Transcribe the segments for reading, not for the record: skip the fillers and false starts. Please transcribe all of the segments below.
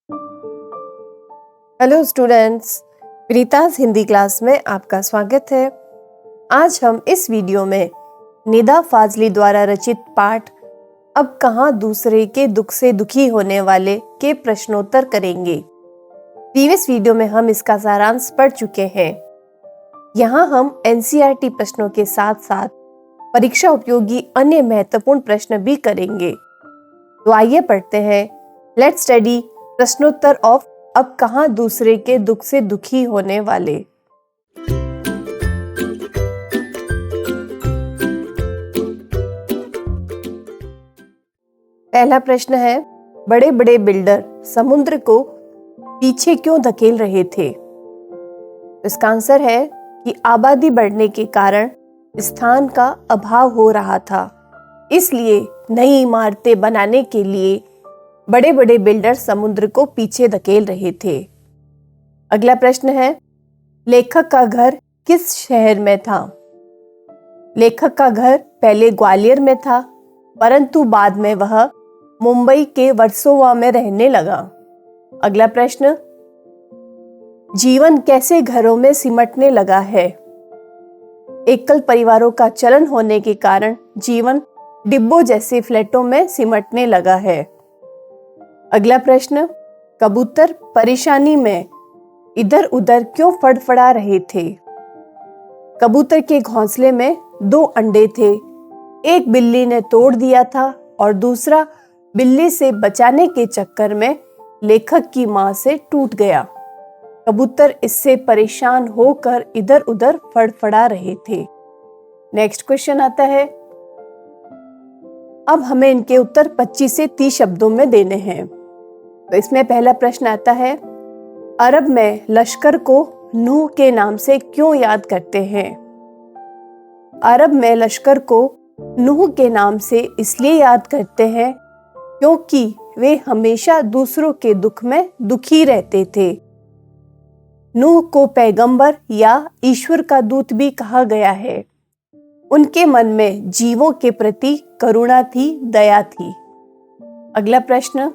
Hello students, प्रीता's Hindi class में आपका स्वागत है। आज हम इस वीडियो में निदा फाजली द्वारा रचित पाठ अब कहाँ दूसरे के दुख से दुखी होने वाले के प्रश्नोत्तर करेंगे। प्रीवियस वीडियो में हम इसका सारांश पढ़ चुके हैं। यहाँ हम एनसीईआरटी प्रश्नों के साथ साथ परीक्षा उपयोगी अन्य महत्वपूर्ण प्रश्न भी करेंगे। तो आइए पढ़ते हैं। लेट्स स्टडी प्रश्नोत्तर ऑफ अब कहाँ दूसरे के दुख से दुखी होने वाले। पहला प्रश्न है, बड़े बड़े बिल्डर समुद्र को पीछे क्यों धकेल रहे थे? इसका आंसर है कि आबादी बढ़ने के कारण स्थान का अभाव हो रहा था, इसलिए नई इमारतें बनाने के लिए बड़े बड़े बिल्डर समुद्र को पीछे धकेल रहे थे। अगला प्रश्न है, लेखक का घर किस शहर में था? लेखक का घर पहले ग्वालियर में था, परंतु बाद में वह मुंबई के वर्सोवा में रहने लगा। अगला प्रश्न, जीवन कैसे घरों में सिमटने लगा है? एकल परिवारों का चलन होने के कारण जीवन डिब्बों जैसे फ्लैटों में सिमटने लगा है। अगला प्रश्न, कबूतर परेशानी में इधर उधर क्यों फड़फड़ा रहे थे? कबूतर के घोंसले में 2 अंडे थे। एक बिल्ली ने तोड़ दिया था और दूसरा बिल्ली से बचाने के चक्कर में लेखक की मां से टूट गया। कबूतर इससे परेशान होकर इधर उधर फड़फड़ा रहे थे। नेक्स्ट क्वेश्चन आता है। अब हमें इनके उत्तर 25 से 30 शब्दों में देने हैं। तो इसमें पहला प्रश्न आता है, अरब में लश्कर को नूह के नाम से क्यों याद करते हैं? अरब में लश्कर को नूह के नाम से इसलिए याद करते हैं क्योंकि वे हमेशा दूसरों के दुख में दुखी रहते थे। नूह को पैगंबर या ईश्वर का दूत भी कहा गया है। उनके मन में जीवों के प्रति करुणा थी, दया थी। अगला प्रश्न,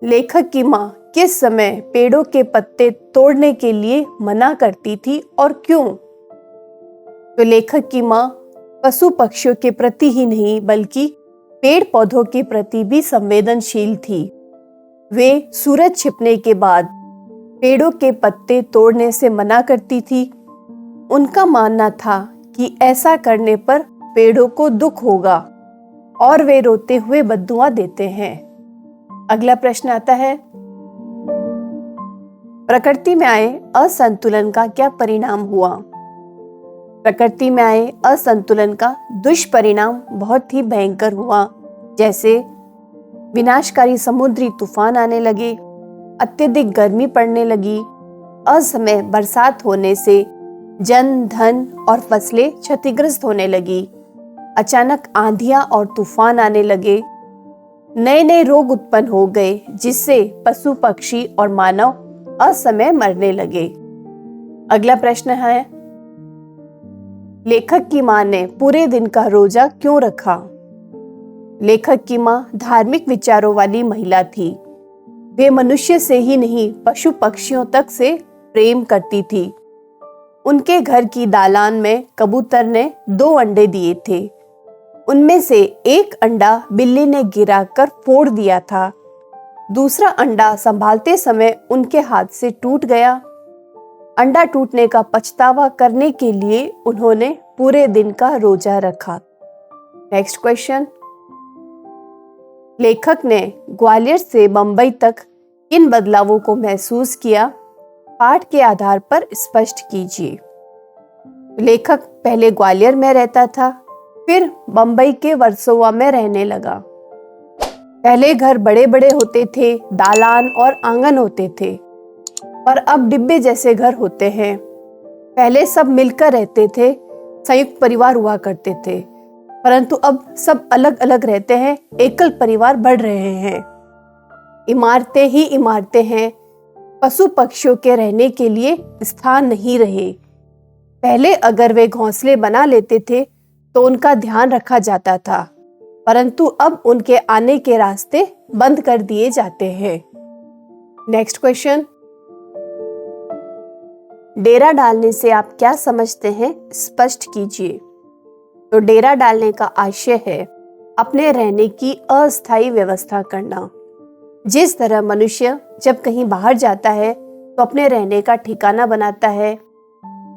लेखक की मां किस समय पेड़ों के पत्ते तोड़ने के लिए मना करती थी और क्यों? तो लेखक की मां पशु पक्षियों के प्रति ही नहीं बल्कि पेड़ पौधों के प्रति भी संवेदनशील थी। वे सूरज छिपने के बाद पेड़ों के पत्ते तोड़ने से मना करती थी। उनका मानना था कि ऐसा करने पर पेड़ों को दुख होगा और वे रोते हुए बद्दुआ देते हैं। अगला प्रश्न आता है, प्रकृति में आए असंतुलन का क्या परिणाम हुआ? प्रकृति में आए असंतुलन का दुष्परिणाम बहुत ही भयंकर हुआ, जैसे विनाशकारी समुद्री तूफान आने लगे, अत्यधिक गर्मी पड़ने लगी, असमय बरसात होने से जन धन और फसलें क्षतिग्रस्त होने लगी, अचानक आंधियां और तूफान आने लगे, नए नए रोग उत्पन्न हो गए जिससे पशु पक्षी और मानव असमय मरने लगे। अगला प्रश्न है, लेखक की मां ने पूरे दिन का रोजा क्यों रखा? लेखक की मां धार्मिक विचारों वाली महिला थी। वे मनुष्य से ही नहीं पशु पक्षियों तक से प्रेम करती थी। उनके घर की दालान में कबूतर ने 2 अंडे दिए थे। उनमें से एक अंडा बिल्ली ने गिराकर फोड़ दिया था। दूसरा अंडा संभालते समय उनके हाथ से टूट गया। अंडा टूटने का पछतावा करने के लिए उन्होंने पूरे दिन का रोजा रखा। नेक्स्ट क्वेश्चन, लेखक ने ग्वालियर से बंबई तक किन बदलावों को महसूस किया? पाठ के आधार पर स्पष्ट कीजिए। लेखक पहले ग्वालियर में रहता था, फिर बंबई के वर्सोवा में रहने लगा। पहले घर बड़े बड़े होते थे, दालान और आंगन होते थे, और अब डिब्बे जैसे घर होते हैं। पहले सब मिलकर रहते थे, संयुक्त परिवार हुआ करते थे, परंतु अब सब अलग अलग रहते हैं, एकल परिवार बढ़ रहे हैं। इमारतें ही इमारतें हैं, पशु पक्षियों के रहने के लिए स्थान नहीं रहे। पहले अगर वे घोंसले बना लेते थे तो उनका ध्यान रखा जाता था, परंतु अब उनके आने के रास्ते बंद कर दिए जाते हैं। नेक्स्ट क्वेश्चन, डेरा डालने से आप क्या समझते हैं, स्पष्ट कीजिए। तो डेरा डालने का आशय है अपने रहने की अस्थायी व्यवस्था करना। जिस तरह मनुष्य जब कहीं बाहर जाता है तो अपने रहने का ठिकाना बनाता है,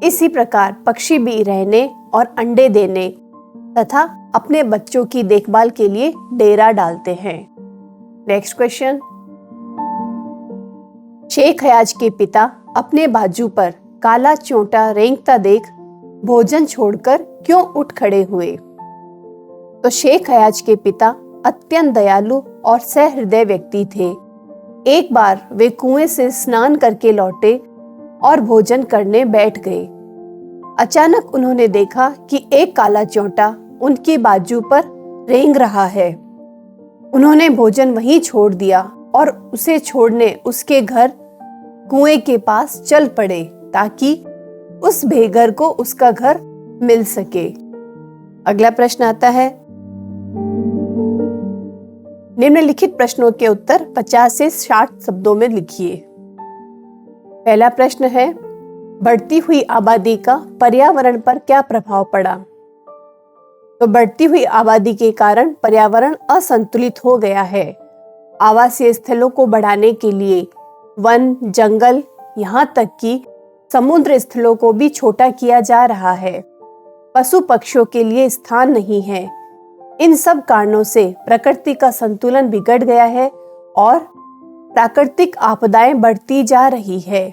इसी प्रकार पक्षी भी रहने और अंडे देने तथा अपने बच्चों की देखभाल के लिए डेरा डालते हैं। नेक्स्ट क्वेश्चन, शेख हयाज के पिता अपने बाजू पर काला चोंटा रेंगता देख भोजन छोड़कर क्यों उठ खड़े हुए? तो शेख हयाज के पिता अत्यंत दयालु और सहृदय व्यक्ति थे। एक बार वे कुएं से स्नान करके लौटे और भोजन करने बैठ गए। अचानक उन्होंने देखा कि एक काला चोंटा उनकी बाजू पर रेंग रहा है। उन्होंने भोजन वहीं छोड़ दिया और उसे छोड़ने उसके घर कुएं के पास चल पड़े ताकि उस बेघर को उसका घर मिल सके। अगला प्रश्न आता है, निम्नलिखित प्रश्नों के उत्तर 50 से 60 शब्दों में लिखिए। पहला प्रश्न है, बढ़ती हुई आबादी का पर्यावरण पर क्या प्रभाव पड़ा? तो बढ़ती हुई आबादी के कारण पर्यावरण असंतुलित हो गया है। आवासीय स्थलों को बढ़ाने के लिए वन, जंगल, यहाँ तक कि समुद्र स्थलों को भी छोटा किया जा रहा है। पशु पक्षियों के लिए स्थान नहीं है। इन सब कारणों से प्रकृति का संतुलन बिगड़ गया है और प्राकृतिक आपदाएं बढ़ती जा रही है।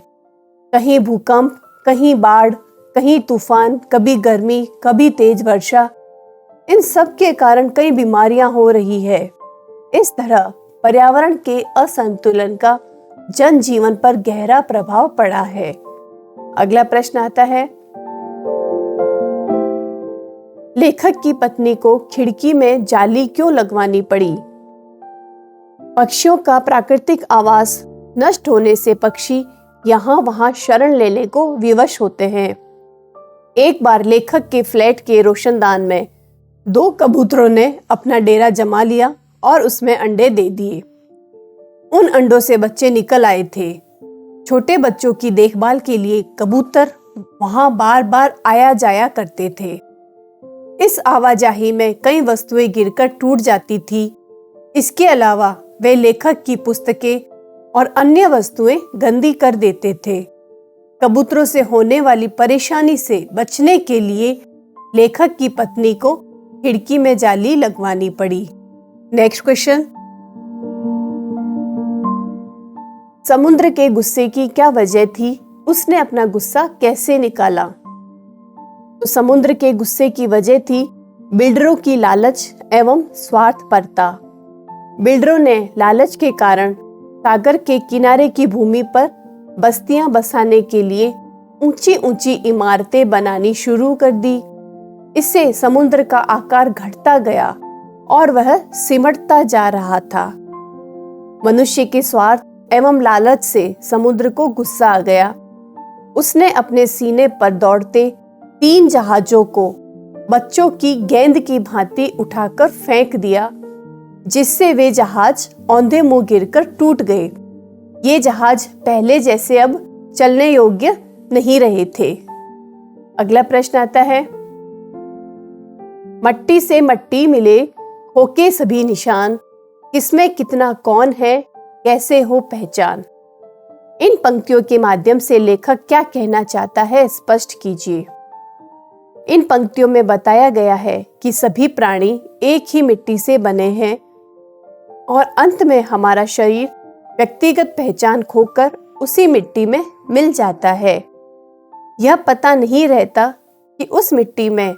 कहीं भूकंप, कहीं बाढ़, कहीं तूफान, कभी गर्मी, कभी तेज वर्षा, इन सब के कारण कई बीमारियां हो रही है। इस तरह पर्यावरण के असंतुलन का जनजीवन पर गहरा प्रभाव पड़ा है। अगला प्रश्न आता है, लेखक की पत्नी को खिड़की में जाली क्यों लगवानी पड़ी? पक्षियों का प्राकृतिक आवास नष्ट होने से पक्षी यहाँ वहां शरण लेने को विवश होते हैं। एक बार लेखक के फ्लैट के रोशनदान में 2 कबूतरों ने अपना डेरा जमा लिया और उसमें अंडे दे दिए। उन अंडों से बच्चे निकल आए थे। छोटे बच्चों की देखभाल के लिए कबूतर वहां बार बार आया जाया करते थे। इस आवाजाही में कई वस्तुएं गिरकर टूट जाती थी। इसके अलावा वे लेखक की पुस्तकें और अन्य वस्तुएं गंदी कर देते थे। कबूतरों से होने वाली परेशानी से बचने के लिए लेखक की पत्नी को खिड़की में जाली लगवानी पड़ी। नेक्स्ट क्वेश्चन, समुद्र के गुस्से की क्या वजह थी? उसने अपना गुस्सा कैसे निकाला? तो समुद्र के गुस्से की वजह थी बिल्डरों की लालच एवं स्वार्थपरता। बिल्डरों ने लालच के कारण सागर के किनारे की भूमि पर बस्तियां बसाने के लिए ऊंची ऊंची इमारतें बनानी शुरू कर दी। इससे समुद्र का आकार घटता गया और वह सिमटता जा रहा था। मनुष्य के स्वार्थ एवं लालच से समुद्र को गुस्सा आ गया। उसने अपने सीने पर दौड़ते 3 जहाजों को बच्चों की गेंद की भांति उठाकर फेंक दिया, जिससे वे जहाज औंधे मुंह गिरकर टूट गए। ये जहाज पहले जैसे अब चलने योग्य नहीं रहे थे। अगला प्रश्न आता है, मट्टी से मट्टी मिले होके सभी निशान, किसमें कितना कौन है कैसे हो पहचान। इन पंक्तियों के माध्यम से लेखक क्या कहना चाहता है, स्पष्ट कीजिए। इन पंक्तियों में बताया गया है कि सभी प्राणी एक ही मिट्टी से बने हैं और अंत में हमारा शरीर व्यक्तिगत पहचान खोकर उसी मिट्टी में मिल जाता है। यह पता नहीं रहता कि उस मिट्टी में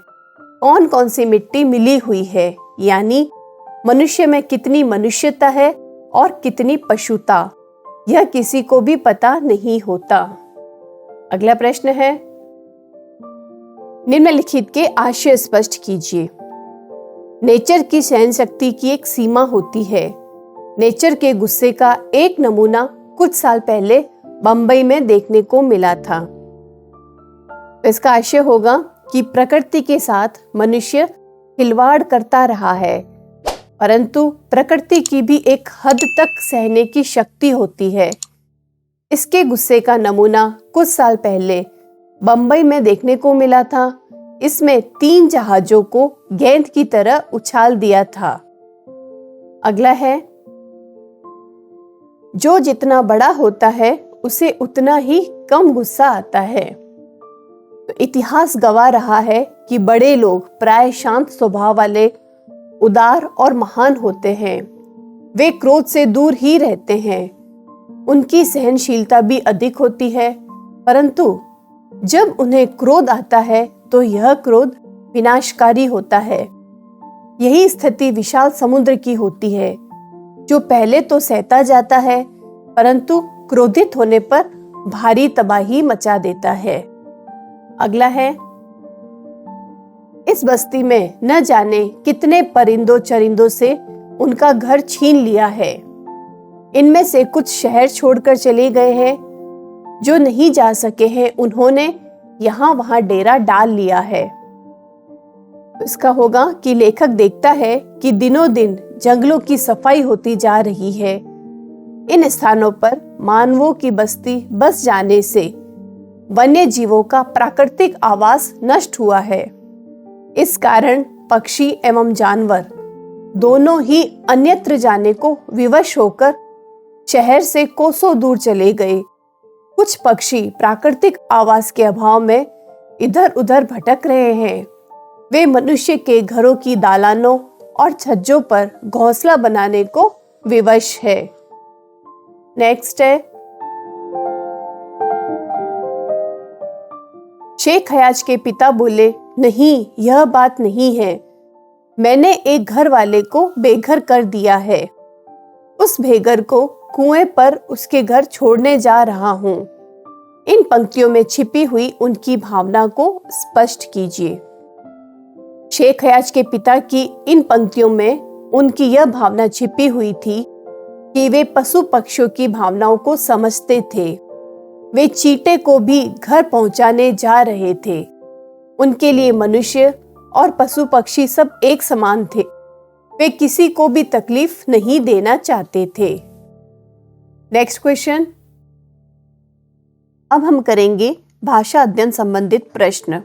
कौन कौन सी मिट्टी मिली हुई है, यानी मनुष्य में कितनी मनुष्यता है और कितनी पशुता, यह किसी को भी पता नहीं होता। अगला प्रश्न है, निम्नलिखित के आशय स्पष्ट कीजिए। नेचर की सहन शक्ति की एक सीमा होती है। नेचर के गुस्से का एक नमूना कुछ साल पहले बंबई में देखने को मिला था। इसका आशय होगा कि प्रकृति के साथ मनुष्य खिलवाड़ करता रहा है परंतु प्रकृति की भी एक हद तक सहने की शक्ति होती है। इसके गुस्से का नमूना कुछ साल पहले बंबई में देखने को मिला था। इसमें 3 जहाजों को गेंद की तरह उछाल दिया था। अगला है, जो जितना बड़ा होता है उसे उतना ही कम गुस्सा आता है। तो इतिहास गवाह रहा है कि बड़े लोग प्राय शांत स्वभाव वाले, उदार और महान होते हैं। वे क्रोध से दूर ही रहते हैं। उनकी सहनशीलता भी अधिक होती है, परंतु जब उन्हें क्रोध आता है तो यह क्रोध विनाशकारी होता है। यही स्थिति विशाल समुद्र की होती है, जो पहले तो सहता जाता है, परंतु क्रोधित होने पर भारी तबाही मचा देता है। अगला है, इस बस्ती में न जाने कितने परिंदों चरिंदों से उनका घर छीन लिया है। इनमें से कुछ शहर छोड़कर चले गए हैं, जो नहीं जा सके हैं उन्होंने यहाँ वहां डेरा डाल लिया है। इसका होगा कि लेखक देखता है कि दिनों दिन जंगलों की सफाई होती जा रही है। इन स्थानों पर मानवों की बस्ती बस जाने से वन्य जीवों का प्राकृतिक आवास नष्ट हुआ है। इस कारण पक्षी एवं जानवर दोनों ही अन्यत्र जाने को विवश होकर शहर से कोसों दूर चले गए। कुछ पक्षी प्राकृतिक आवास के अभाव में इधर उधर भटक रहे हैं। वे मनुष्य के घरों की दालानों और छज्जों पर घोंसला बनाने को विवश है। नेक्स्ट है, शेख हयाज के पिता बोले, नहीं, यह बात नहीं है। मैंने एक घर वाले को बेघर कर दिया है। उस बेघर को कुएं पर उसके घर छोड़ने जा रहा हूं। इन पंक्तियों में छिपी हुई उनकी भावना को स्पष्ट कीजिए। शेख हयाज के पिता की इन पंक्तियों में उनकी यह भावना छिपी हुई थी कि वे पशु पक्षियों की भावनाओं को समझते थे। वे चींटे को भी घर पहुंचाने जा रहे थे। उनके लिए मनुष्य और पशु पक्षी सब एक समान थे। वे किसी को भी तकलीफ नहीं देना चाहते थे। नेक्स्ट क्वेश्चन, अब हम करेंगे भाषा अध्ययन संबंधित प्रश्न।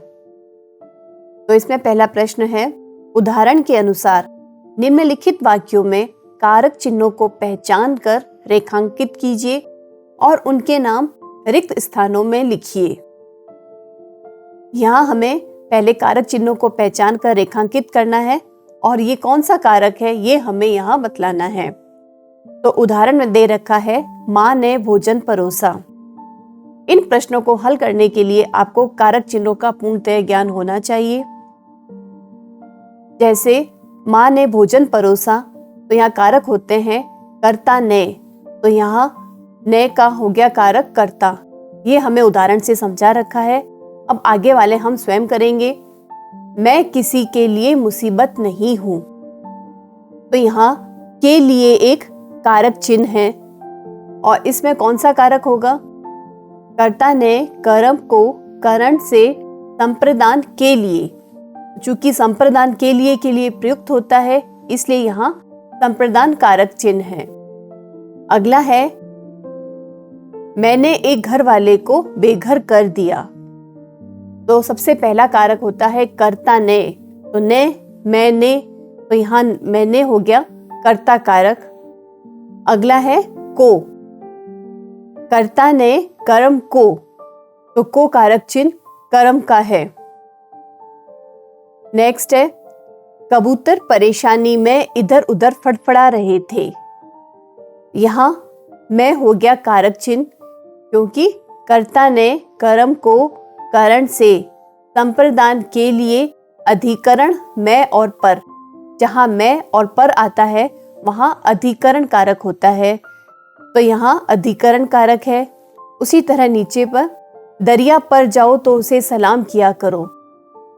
तो इसमें पहला प्रश्न है, उदाहरण के अनुसार निम्नलिखित वाक्यों में कारक चिन्हों को पहचान कर रेखांकित कीजिए और उनके नाम रिक्त स्थानों में लिखिए। यहाँ हमें पहले कारक चिन्हों को पहचान कर रेखांकित करना है और ये कौन सा कारक है ये हमें यहाँ बतलाना है। तो उदाहरण में दे रखा है, माँ ने भोजन परोसा। इन प्रश्नों को हल करने के लिए आपको कारक चिन्हों का पूर्णतः ज्ञान होना चाहिए। जैसे माँ ने भोजन परोसा, तो यहाँ कारक होते हैं कर्ता ने, तो यहाँ ने का हो गया कारक कर्ता। ये हमें उदाहरण से समझा रखा है। अब आगे वाले हम स्वयं करेंगे। मैं किसी के लिए मुसीबत नहीं हूं, तो यहाँ के लिए एक कारक चिन्ह है और इसमें कौन सा कारक होगा? कर्ता ने कर्म को करण से संप्रदान के लिए, चूंकि संप्रदान के लिए प्रयुक्त होता है, इसलिए यहाँ संप्रदान कारक चिन्ह है। अगला है, मैंने एक घर वाले को बेघर कर दिया। तो सबसे पहला कारक होता है कर्ता ने, तो ने मैंने, तो यहाँ मैंने हो गया कर्ता कारक। अगला है को, कर्ता ने कर्म को, तो को कारक चिन्ह कर्म का है। नेक्स्ट है, कबूतर परेशानी में इधर उधर फड़फड़ा रहे थे। यहाँ मैं हो गया कारक चिन्ह, क्योंकि कर्ता ने कर्म को करण से संप्रदान के लिए अधिकरण मैं और पर, जहाँ मैं और पर आता है वहाँ अधिकरण कारक होता है, तो यहाँ अधिकरण कारक है। उसी तरह नीचे पर, दरिया पर जाओ तो उसे सलाम किया करो,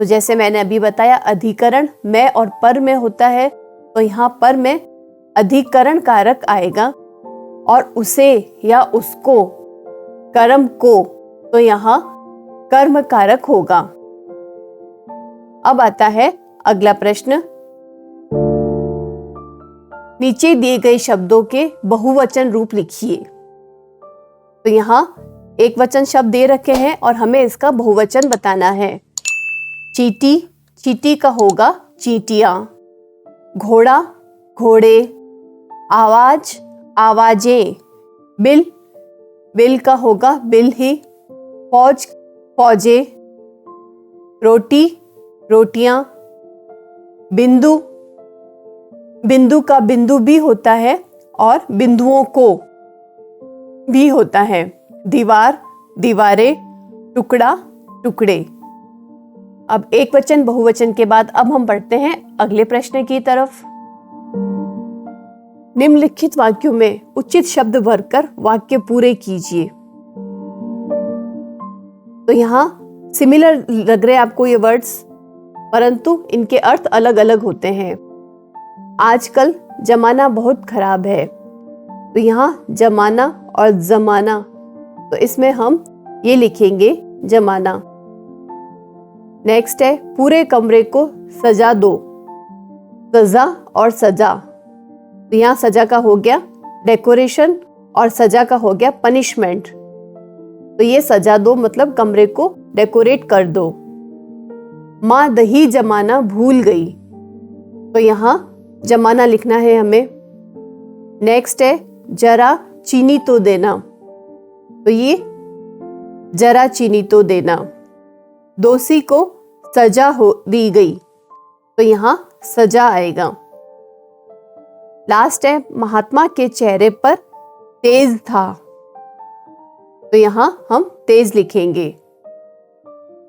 तो जैसे मैंने अभी बताया अधिकरण मैं और पर में होता है, तो यहाँ पर में अधिकरण कारक आएगा और उसे या उसको, कर्म को, तो यहाँ कर्म कारक होगा। अब आता है अगला प्रश्न, नीचे दिए गए शब्दों के बहुवचन रूप लिखिए। तो यहाँ एक वचन शब्द दे रखे हैं और हमें इसका बहुवचन बताना है। चींटी, चींटी का होगा चींटियां। घोड़ा, घोड़े। आवाज, आवाजें। बिल, बिल का होगा बिल ही। फौज, फौजें। रोटी, रोटियां। बिंदु, बिंदु का बिंदु भी होता है और बिंदुओं को भी होता है। दीवार, दीवारें। टुकड़ा, टुकड़े। अब एक वचन बहुवचन के बाद अब हम बढ़ते हैं अगले प्रश्न की तरफ। निम्नलिखित वाक्यों में उचित शब्द भरकर वाक्य पूरे कीजिए। तो यहाँ सिमिलर लग रहे हैं आपको ये वर्ड्स, परंतु इनके अर्थ अलग अलग होते हैं। आजकल जमाना बहुत खराब है, तो यहाँ जमाना और जमाना, तो इसमें हम ये लिखेंगे जमाना। नेक्स्ट है पूरे कमरे को सजा दो। सजा और सजा, तो यहाँ सजा का हो गया डेकोरेशन और सजा का हो गया पनिशमेंट। तो ये सजा दो मतलब कमरे को डेकोरेट कर दो। माँ दही जमाना भूल गई, तो यहाँ जमाना लिखना है हमें। नेक्स्ट है जरा चीनी तो देना, तो ये जरा चीनी तो देना। दोषी को सजा हो दी गई, तो यहाँ सजा आएगा। लास्ट है महात्मा के चेहरे पर तेज था, तो यहाँ हम तेज लिखेंगे।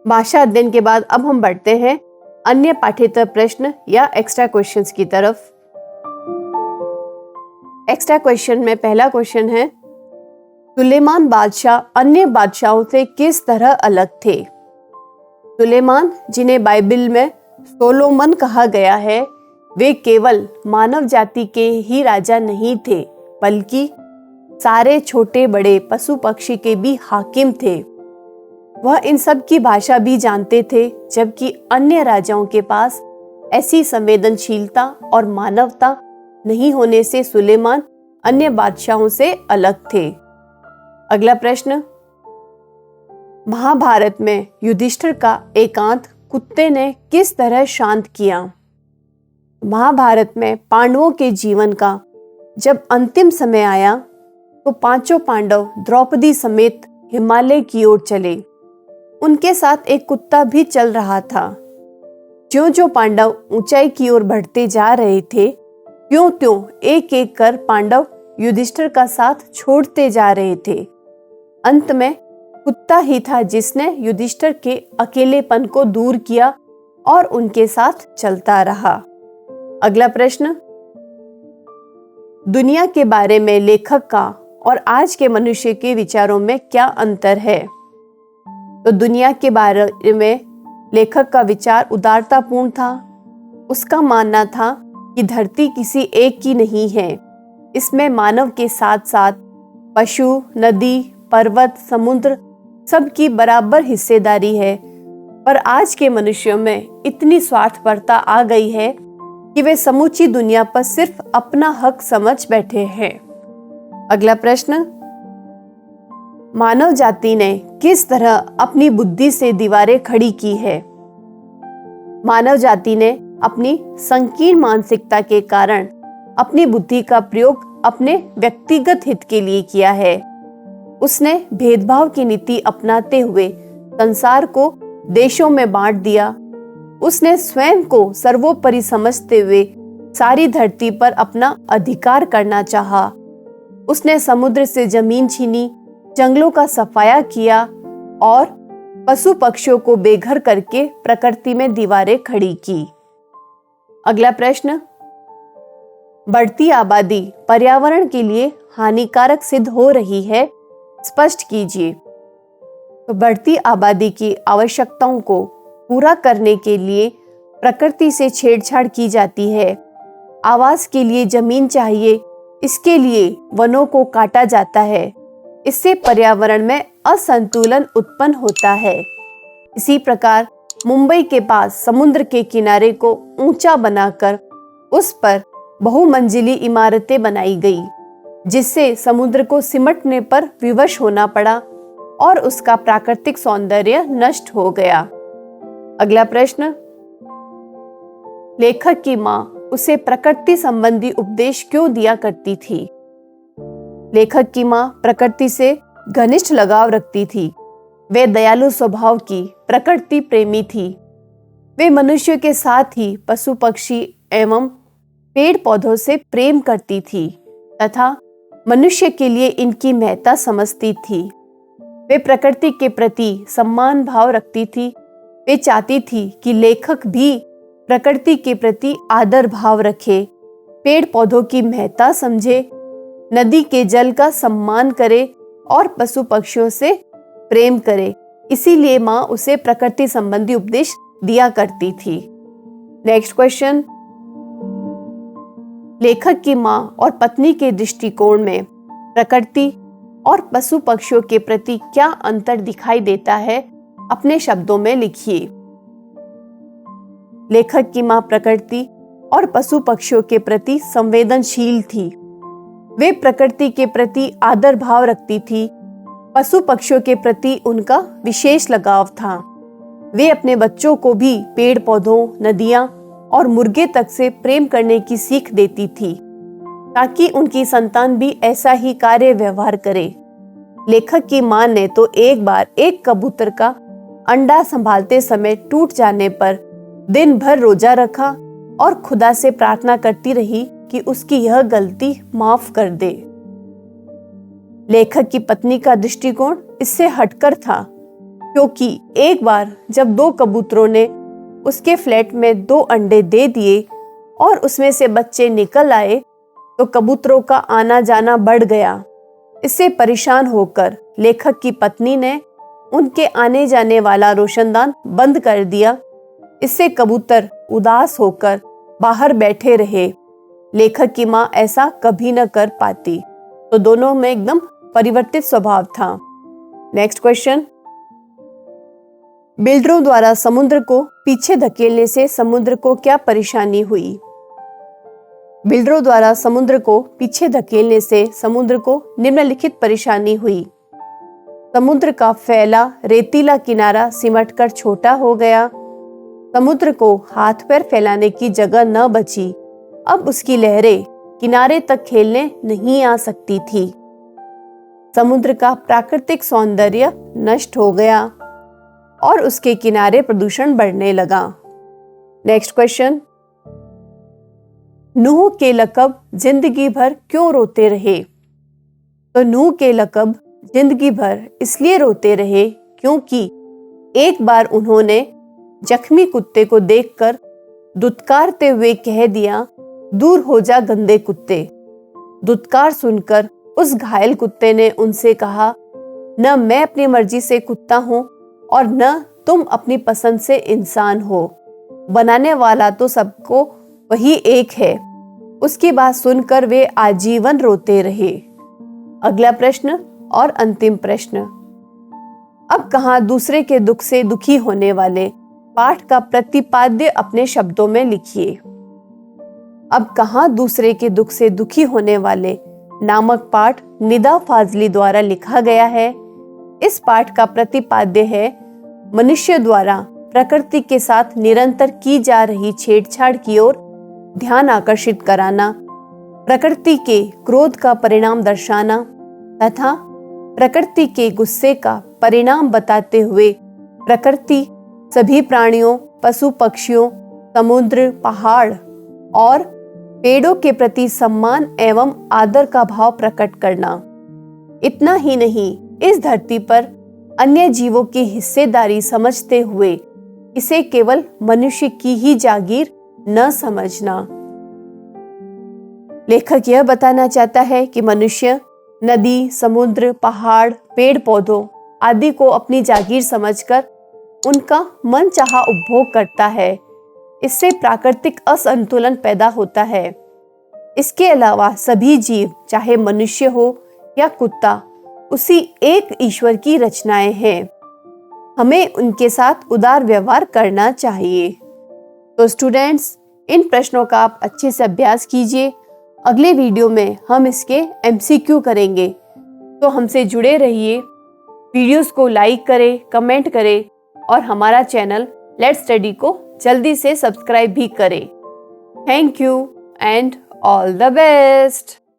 भाषा अध्ययन के बाद अब हम बढ़ते हैं अन्य पाठ्येतर प्रश्न या एक्स्ट्रा क्वेश्चंस की तरफ। एक्स्ट्रा क्वेश्चन में पहला क्वेश्चन है, सुलेमान बादशाह अन्य बादशाहों से किस तरह अलग थे? सुलेमान, जिन्हें बाइबल में सोलोमन कहा गया है, वे केवल मानव जाति के ही राजा नहीं थे, बल्कि सारे छोटे बड़े पशु पक्षी के भी हाकिम थे। वह इन सब की भाषा भी जानते थे, जबकि अन्य राजाओं के पास ऐसी संवेदनशीलता और मानवता नहीं होने से सुलेमान अन्य बादशाहों से अलग थे। अगला प्रश्न, महाभारत में युधिष्ठिर का एकांत कुत्ते ने किस तरह शांत किया? महाभारत में पांडवों के जीवन का जब अंतिम समय आया तो पांचों पांडव द्रौपदी समेत हिमालय की ओर चले। उनके साथ एक कुत्ता भी चल रहा था। ज्यों-ज्यों पांडव ऊंचाई की ओर बढ़ते जा रहे थे, त्यों-त्यों एक एक कर पांडव युधिष्ठिर का साथ छोड़ते जा रहे थे। अंत में कुत्ता ही था जिसने युधिष्ठिर के अकेलेपन को दूर किया और उनके साथ चलता रहा। अगला प्रश्न, दुनिया के बारे में लेखक का और आज के मनुष्य के विचारों में क्या अंतर है? तो दुनिया के बारे में लेखक का विचार उदारतापूर्ण था। उसका मानना था कि धरती किसी एक की नहीं है, इसमें मानव के साथ साथ पशु, नदी, पर्वत, समुद्र सबकी बराबर हिस्सेदारी है। पर आज के मनुष्यों में इतनी स्वार्थपरता आ गई है कि वे समूची दुनिया पर सिर्फ अपना हक समझ बैठे हैं। अगला प्रश्न, मानव जाति ने किस तरह अपनी बुद्धि से दीवारें खड़ी की है? मानव जाति ने अपनी संकीर्ण मानसिकता के कारण अपनी बुद्धि का प्रयोग अपने व्यक्तिगत हित के लिए किया है। उसने भेदभाव की नीति अपनाते हुए संसार को देशों में बांट दिया। उसने स्वयं को सर्वोपरि समझते हुए सारी धरती पर अपना अधिकार करना चाहा। उसने समुद्र से जमीन छीनी, जंगलों का सफाया किया और पशु पक्षियों को बेघर करके प्रकृति में दीवारें खड़ी की। अगला प्रश्न, बढ़ती आबादी पर्यावरण के लिए हानिकारक सिद्ध हो रही है, स्पष्ट कीजिए। तो बढ़ती आबादी की आवश्यकताओं को पूरा करने के लिए प्रकृति से छेड़छाड़ की जाती है। आवास के लिए जमीन चाहिए, इसके लिए वनों को काटा जाता है। इससे पर्यावरण में असंतुलन उत्पन्न होता है। इसी प्रकार मुंबई के पास समुद्र के किनारे को ऊंचा बनाकर उस पर बहुमंजिली इमारतें बनाई गई, जिससे समुद्र को सिमटने पर विवश होना पड़ा और उसका प्राकृतिक सौंदर्य नष्ट हो गया। अगला प्रश्न, लेखक की मां उसे प्रकृति संबंधी उपदेश क्यों दिया करती थी? लेखक की मां प्रकृति से घनिष्ठ लगाव रखती थी। वे दयालु स्वभाव की प्रकृति प्रेमी थी। वे मनुष्य के साथ ही पशु पक्षी एवं पेड़ पौधों से प्रेम करती थी तथा मनुष्य के लिए इनकी महत्ता समझती थी। वे प्रकृति के प्रति सम्मान भाव रखती थी। वे चाहती थी कि लेखक भी प्रकृति के प्रति आदर भाव रखे, पेड़ पौधों की महत्ता समझे, नदी के जल का सम्मान करे और पशु पक्षियों से प्रेम करे। इसीलिए माँ उसे प्रकृति संबंधी उपदेश दिया करती थी। नेक्स्ट क्वेश्चन, लेखक की माँ और पत्नी के दृष्टिकोण में प्रकृति और पशु पक्षियों के प्रति क्या अंतर दिखाई देता है? अपने शब्दों में लिखिए। लेखक की मां प्रकृति और पशु पक्षियों के प्रति संवेदनशील थी। वे प्रकृति के प्रति आदर भाव रखती थी। पशु पक्षियों के प्रति उनका विशेष लगाव था। वे अपने बच्चों को भी पेड़ पौधों, नदियां और मुर्गे तक से प्रेम करने की सीख देती थी, ताकि उनकी संतान भी ऐसा ही कार्य व्यवहार करे। लेखक की मां ने तो एक बार एक कबूतर का अंडा संभालते समय टूट जाने पर दिन भर रोजा रखा और खुदा से प्रार्थना करती रही कि उसकी यह गलती माफ कर दे। लेखक की पत्नी का दृष्टिकोण इससे हटकर था, क्योंकि एक बार जब 2 कबूतरों ने उसके फ्लैट में 2 अंडे दे दिए और उसमें से बच्चे निकल आए, तो कबूतरों का आना जाना बढ़ गया। इससे परेशान होकर लेखक की पत्नी ने उनके आने जाने वाला रोशनदान बंद कर दिया। इससे कबूतर उदास होकर बाहर बैठे रहे। लेखक की मां ऐसा कभी न कर पाती, तो दोनों में एकदम परिवर्तित स्वभाव था। नेक्स्ट क्वेश्चन, बिल्डरों द्वारा समुद्र को पीछे धकेलने से समुद्र को क्या परेशानी हुई? बिल्डरों द्वारा समुद्र को पीछे धकेलने से समुद्र को निम्नलिखित परेशानी हुई। समुद्र का फैला रेतीला किनारा सिमटकर छोटा हो गया। समुद्र को हाथ पैर फैलाने की जगह न बची। अब उसकी लहरें किनारे तक खेलने नहीं आ सकती थी। समुद्र का प्राकृतिक सौंदर्य नष्ट हो गया और उसके किनारे प्रदूषण बढ़ने लगा। नेक्स्ट क्वेश्चन, नूह के लकब जिंदगी भर क्यों रोते रहे? तो नूह के लकब जिंदगी भर इसलिए रोते रहे क्योंकि एक बार उन्होंने जख्मी कुत्ते को देखकर दुत्कारते हुए कह दिया, दूर हो जा गंदे कुत्ते। दुत्कार सुनकर उस घायल कुत्ते ने उनसे कहा, न मैं अपनी मर्जी से कुत्ता हूं और न तुम अपनी पसंद से इंसान हो। बनाने वाला तो सबको वही एक है। उसकी बात सुनकर वे आजीवन रोते रहे। अगला प्रश्न और अंतिम प्रश्न, अब कहां दूसरे के दुख से दुखी होने वाले पाठ का प्रतिपाद्य अपने शब्दों में लिखिए। अब कहां दूसरे के दुख से दुखी होने वाले नामक पाठ निदा फाजली द्वारा लिखा गया है। इस पाठ का प्रतिपाद्य है, मनुष्य द्वारा प्रकृति के साथ निरंतर की जा रही छेड़छाड़ की ओर ध्यान आकर्षित कराना, प्रकृति के क्रोध का परिणाम दर्शाना तथा प्रकृति के गुस्से का परिणाम बताते हुए प्रकृति सभी प्राणियों, पशु पक्षियों, समुद्र, पहाड़ और पेड़ों के प्रति सम्मान एवं आदर का भाव प्रकट करना। इतना ही नहीं, इस धरती पर अन्य जीवों की हिस्सेदारी समझते हुए इसे केवल मनुष्य की ही जागीर न समझना। लेखक यह बताना चाहता है कि मनुष्य नदी, समुद्र, पहाड़, पेड़ पौधों आदि को अपनी जागीर समझकर उनका मनचाहा उपभोग करता है। इससे प्राकृतिक असंतुलन पैदा होता है। इसके अलावा सभी जीव, चाहे मनुष्य हो या कुत्ता, उसी एक ईश्वर की रचनाएं हैं। हमें उनके साथ उदार व्यवहार करना चाहिए। तो स्टूडेंट्स, इन प्रश्नों का आप अच्छे से अभ्यास कीजिए। अगले वीडियो में हम इसके MCQ करेंगे, तो हमसे जुड़े रहिए। वीडियोस को लाइक करें, कमेंट करें और हमारा चैनल लेट्स स्टडी को जल्दी से सब्सक्राइब भी करें। Thank you and all the best.